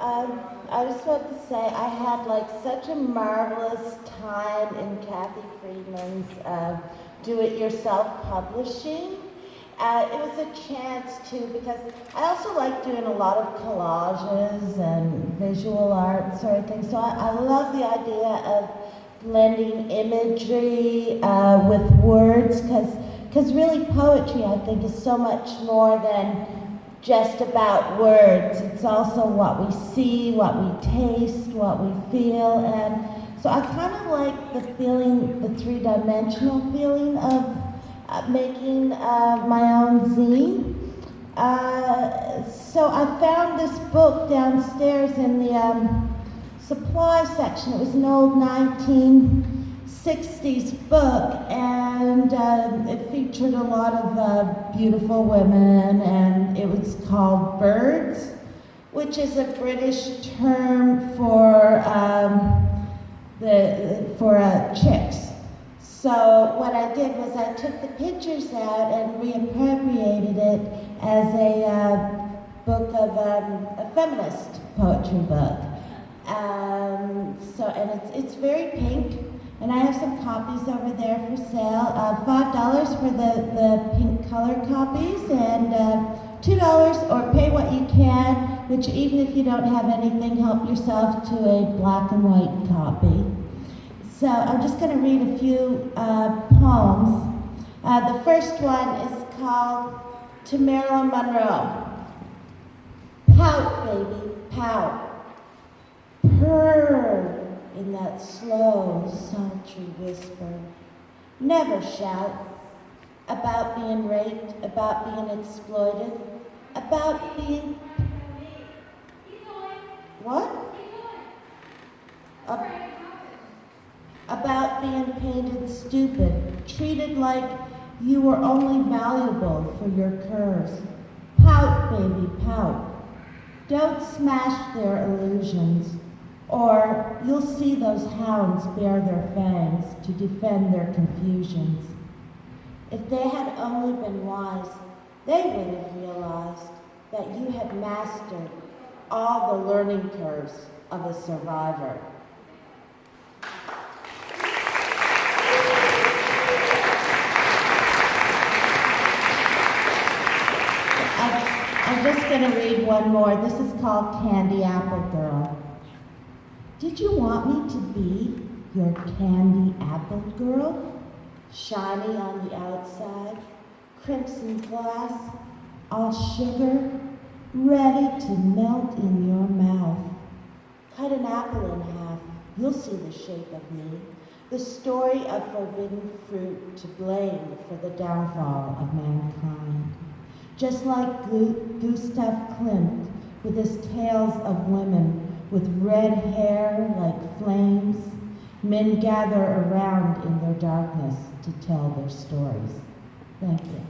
I just want to say I had like such a marvelous time in Kathy Friedman's do-it-yourself publishing. It was a chance to, because I also like doing a lot of collages and visual art sort of thing, so I love the idea of blending imagery with words, because really poetry, I think, is so much more than just about words. It's also what we see, what we taste, what we feel, and so I kind of like the feeling, the three-dimensional feeling of making my own zine. So I found this book downstairs in the supply section. It was an old 1960s book, and it featured a lot of beautiful women, and it was called Birds, which is a British term for chicks. So what I did was I took the pictures out and reappropriated it as a book of a feminist poetry book. And it's very pink, and I have some copies over there for sale. $5 for the pink color copies, and $2 or pay what you can, which even if you don't have anything, help yourself to a black and white copy. So I'm just going to read a few poems. The first one is called To Marilyn Monroe. Pout, baby, pout. Purr in that slow, sultry whisper. Never shout about being raped, about being exploited, about being... What? About being painted stupid, treated like you were only valuable for your curves. Pout, baby, pout. Don't smash their illusions, or you'll see those hounds bare their fangs to defend their confusions. If they had only been wise, they would have realized that you had mastered all the learning curves of a survivor. I'm just going to read one more. This is called Candy Apple Girl. Did you want me to be your candy apple girl? Shiny on the outside, crimson glass, all sugar, ready to melt in your mouth. Cut an apple in half, you'll see the shape of me. The story of forbidden fruit to blame for the downfall of mankind. Just like Gustav Klimt with his tales of women with red hair like flames, men gather around in their darkness to tell their stories. Thank you.